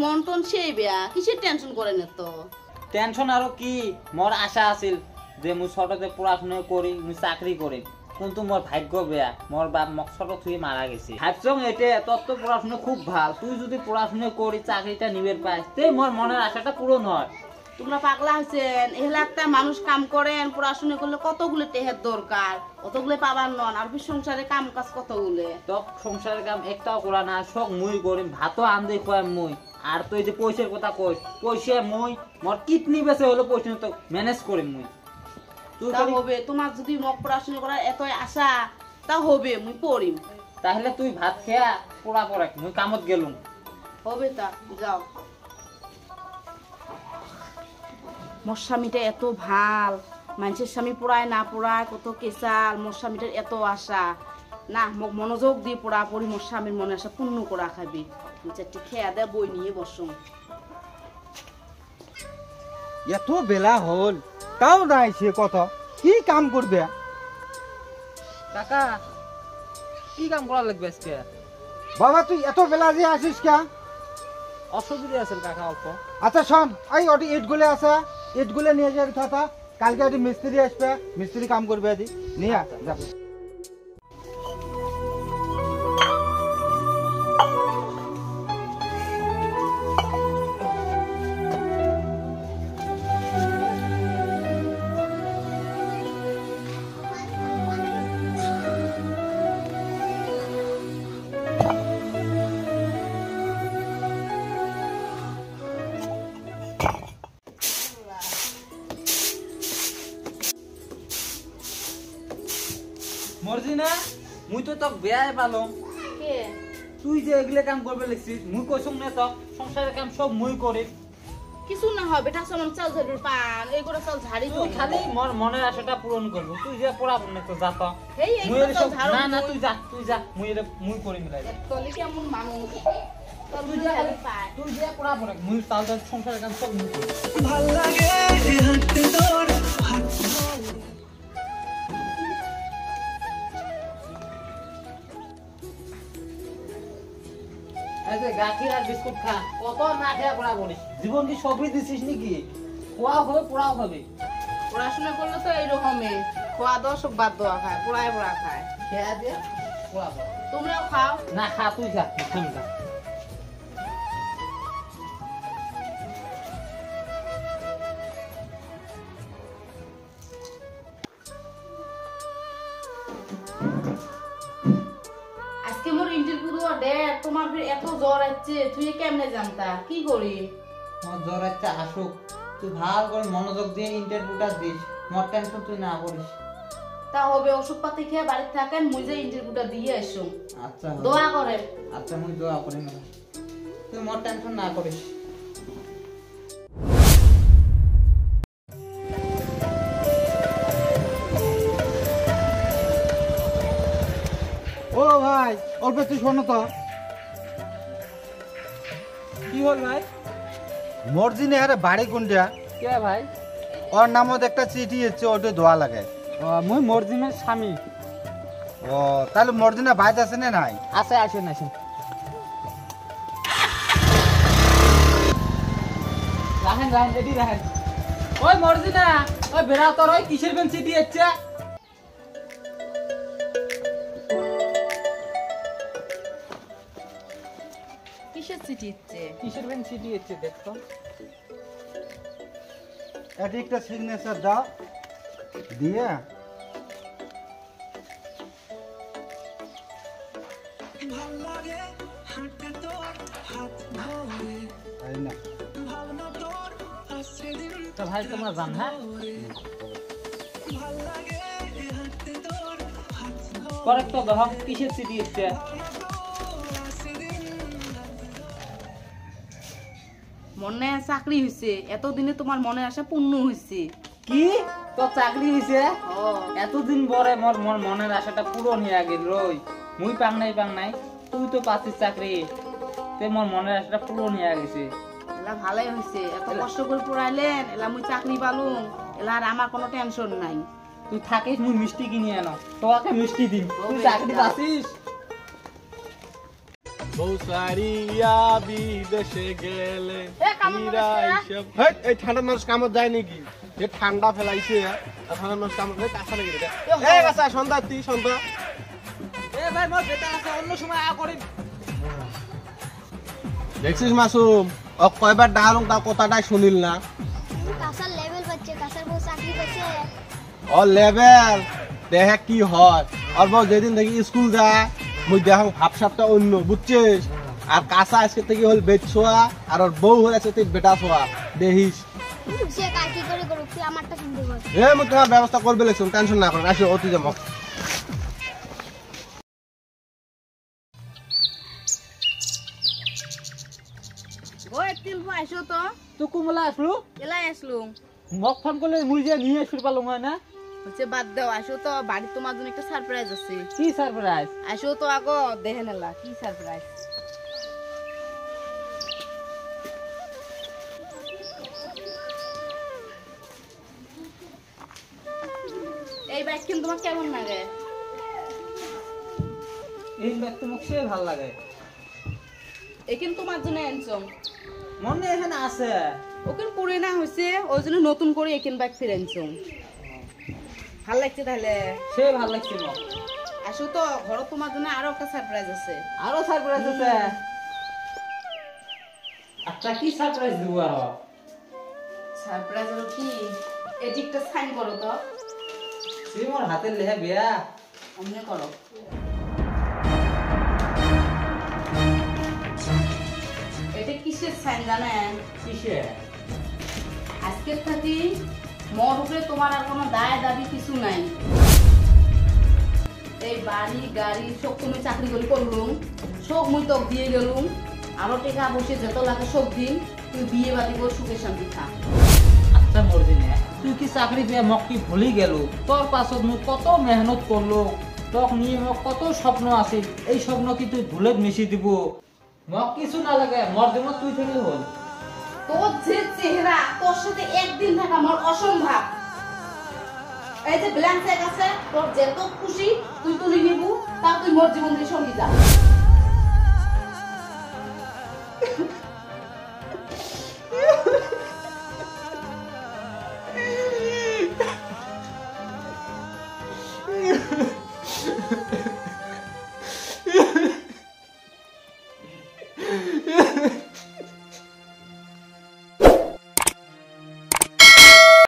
মন টন সেই বেয়া কিসের টেনশন করেন এত টেনশন আরো কি মোর আশা আছিল যে মুই ছোটতে পড়াশোনা করি মুই চাকরি করি কিন্তু মোর ভাগ্য বেয়া মোর বাপ মোক ছোট থুই মারা গেছে ভাবছং এতে তোর তো পড়াশোনা খুব ভাল তুই যদি পড়াশোনা করি চাকরিটা নিবের পাইস তে মোর মনের আশাটা পূরণ হয় তোমরা পাগলা হয়েছেন এহলা একটা মানুষ কাম করেন পড়াশোনা করলে কতগুলো টেহের দরকার অতগুলো পাবার নন আর সংসারে কাম কাজ কতগুলো তো সংসারের কাম একটাও করা না সব মুই করিম ভাতও আনতে খুয়াই মুই আর তুই যে পয়সার কথা কইস পয়সা মুই মোর কিডনি বেচে হলো পয়সা তো ম্যানেজ করিম মুই তা হবে তোমার যদি মক পড়াশোনা করার এতই আশা তা হবে মুই পড়িম তাহলে তুই ভাত খেয়া পোড়া পড়া মুই কামত গেলুম হবে তা যাও মোর স্বামীটা এত ভাল মানুষের স্বামী পড়ায় না পড়ায় কত কেসাল মোর স্বামীটার এত আশা না মোক মনোযোগ দিয়ে পড়া পড়ি মোর স্বামীর মনে আশা পূর্ণ করা খাবি চারটি খেয়া দেয় বই নিয়ে বসুন এত বেলা হল তাও নাই সে কত কি কাম করবে কাকা কি কাম করা লাগবে আজকে বাবা তুই এত বেলা যে আসিস কে অসুবিধা আছে কাকা অল্প আচ্ছা শোন এই ওটি ইট গুলে আছে ইট গুলে নিয়ে যাবি থাকা কালকে ওটি মিস্ত্রি আসবে মিস্ত্রি কাম করবে আদি নিয়ে যাবে মর্জি না মুই তো তোক বেয়াই পালং কে তুই যে এগুলা কাম করবে লাগছিস মুই কইছং না তোক সংসারের কাম সব মুই করি কিছু না হবে এটা সমান চাল ঝাড়ির পান এইগুলো চাল ঝাড়ি তুই খালি মোর মনের আশাটা পূরণ করব তুই যে পড়াবো না তো যা তো এই মুই এইগুলো চাল এসব ঝাড়ু না না তুই যা মুই করে মিলাই তলে কেমন মানুষ তুই যে তুই যে পড়াবো না মুই তাল সংসারের কাম সব মুই করি ভাল লাগে হাঁটতে তোর এই যে গাখীর আর বিস্কুট খা কত না খেয়া পড়া করিস জীবন কি সবই দিছিস নাকি খোয়া হবে পড়াও হবে পড়াশোনা করলে তো এইরকমই খোয়া দাওয়া সব বাদ দেওয়া খায় পড়ায় পড়া খায় খেয়া দিয়ে পড়া তোমরাও খাও না খা তুই খা খাম না আজকে মোর ইন্টারভিউ ডেট তোমার এত জ্বর আছে তুই কেমনে জানতা কি করি আমার জ্বর একটা আসুক তুই ভালো করে মনোযোগ দিয়ে ইন্টারভিউটা দিস মোর টেনশন তুই না করিস তা হবে ওষুধ পাতি খেয়ে বাড়িতে থাকেন মুই যে ইন্টারভিউটা দিয়ে আসুম আচ্ছা দোয়া করেন আচ্ছা মুই দোয়া করি না তুই মোর টেনশন না করিস ও ভাই অল্প তুই শোনো তো কি হল ভাই মর্জিনে হারে বাড়ি কোনটা কে ভাই ওর নামত একটা চিঠি এসছে ওটা দোয়া লাগে মুই মর্জিমের স্বামী ও তাহলে মর্জিনা বাইত আছে না নাই আছে আসেন আসেন রাহেন রাহেন রেডি রাহেন ওই মর্জিনা ওই বেড়া তোর ওই কিসের বেঞ্চি দিয়েছে কিসের চিঠি ইচ্ছে কিসের বেঞ্চি দিয়েছে দেখতো এটা একটা সিগনেচার দাও দিয়ে ভাল লাগে হাঁটতে তোর হাত ধরে এই না ভাবনা তোর আসছে দিন তো ভাই তোমরা জান হ্যাঁ ভাল লাগে হাঁটতে তোর হাত ধরে করেক্ট তো দেখো কিসের চিঠি এসছে মনে চাকরি হয়েছে এতদিনে তোমার মনে আশা পূর্ণ হয়েছে কি তো চাকরি হইছে ও এতদিন পরে মোর মোর মনের আশাটা পূরণ হইয়া গেল রই মুই পাং নাই তুই তো পাচ্ছিস চাকরি তে মোর মনের আশাটা পূরণ হইয়া গেছে এলা ভালোই হয়েছে এত কষ্ট করে পড়াইলেন এলা মুই চাকরি পালুম এলা আর আমার কোনো টেনশন নাই তুই থাকিস মুই মিষ্টি কিনে আনো তোকে মিষ্টি দিম তুই চাকরি পাচ্ছিস বউ সারিয়া বিদেশে গেলে এ, কামড় হীরা করেছে, হিসাব হেই, এই ঠান্ডা মানুষ কামড় যায় নাকি যে ঠান্ডা ফেলাইছে আর ঠান্ডা মানুষ কামড় দেয় কাঁচা লেগে যায় এই কাঁচা সন্ধ্যা তুই সন্ধ্যা এ ভাই মোর বেটা আছে অন্য সময় আ করিম। দেখছিস মাসুম ও কয়বার ডালুম তার কথাটাই শুনিল না কাঁচার লেভেল পাচ্ছে কাঁচার বউ চাকরি পাচ্ছে ও লেভেল দেখে কি হয় আর বউ যেদিন দেখি স্কুল যায় মুই দেখো ভাবসাবটা অন্য বুঝছিস আর কাঁচা আজকে থেকে হল বেচ ছোয়া আর ওর বউ হয়ে আছে তুই বেটা ছোয়া দেখিস সে কার কি করে করুক তুই আমারটা শুনতে কর এ মুই তোমার ব্যবস্থা করবে লেখছুন টেনশন না করেন আসো অতি যাবো ওই তিলবো আইসো তো তুই কুমলা আসলু এলাই আসলু মোক ফোন করলে মুই যে নিয়ে ফির পালুম হয় না। হচ্ছে বাদ দাও আসো তো বাড়ি তোমার জন্য একটা সারপ্রাইজ আছে কি সারপ্রাইজ? আসো তো আগো দেখে নেলা কি সারপ্রাইজ এই ব্যাগ কিন্তু তোমার কেমন লাগে এই ব্যাগ তো মোক সে ভাল লাগে। এই কিন্তু তোমার জন্য আনছো মনে এখানে আছে ওকে পুরে না হয়েছে ওই জন্য নতুন করে এখান ব্যাগ ফিরে আনছো ভাল লাগছে তাহলে সে ভাল লাগছে মোক। আসো তো ঘরে তোমার জন্য আরো একটা সারপ্রাইজ আছে আরো সারপ্রাইজ আছে। আচ্ছা কি সারপ্রাইজ দিব আর? সারপ্রাইজ হলো কি এটি একটা সাইন করো তো সে মোর হাতের লেখা বিয়া। অমনে করো এটা কিসের সাইন জানেন কিসে? আজকের থাকি মোর উপরে তোমার আর কোনো দায় দাবি কিছু নাই এই বাড়ি গাড়ি সব তুমি চাকরি করে করলুম সব মুই তো দিয়ে গেলুম আরো টাকা বসে যত লাগে সব দিন তুই বিয়ে বাদি করে সুখে শান্তি খা আচ্ছা মর্জিনে তুই কি চাকরি পেয়ে মোক কি ভুলি গেল? তোর পাছত মোক কত মেহনত করলো, তোক নিয়ে মোক কত স্বপ্ন আছিল, এই স্বপ্ন কি তুই ভুলত মিশি দিব? মোক কিছু না লাগে, মোর জীবন তুই থেকে হল। তোর যে চেহারা তোর সাথে একদিন থাকা আমার অসম্ভব এই যে ব্ল্যাঙ্ক চেক আছে তোর যত খুশি তুই তুলে নিবু তা তুই মোর জীবন দিয়ে সঙ্গী যা